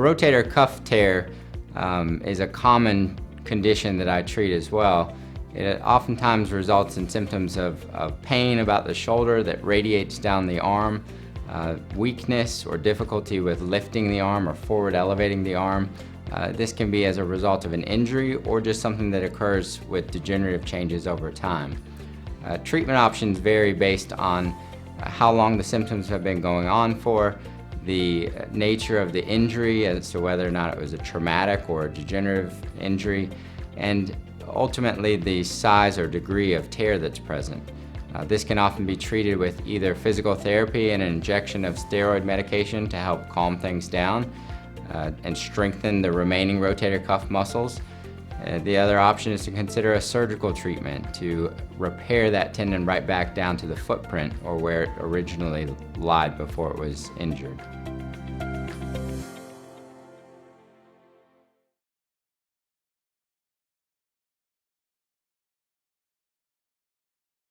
rotator cuff tear is a common condition that I treat as well. It oftentimes results in symptoms of pain about the shoulder that radiates down the arm, weakness or difficulty with lifting the arm or forward elevating the arm. This can be as a result of an injury or just something that occurs with degenerative changes over time. Treatment options vary based on how long the symptoms have been going on for, the nature of the injury as to whether or not it was a traumatic or a degenerative injury, and ultimately the size or degree of tear that's present. This can often be treated with either physical therapy and an injection of steroid medication to help calm things down and strengthen the remaining rotator cuff muscles. The other option is to consider a surgical treatment to repair that tendon right back down to the footprint or where it originally lied before it was injured.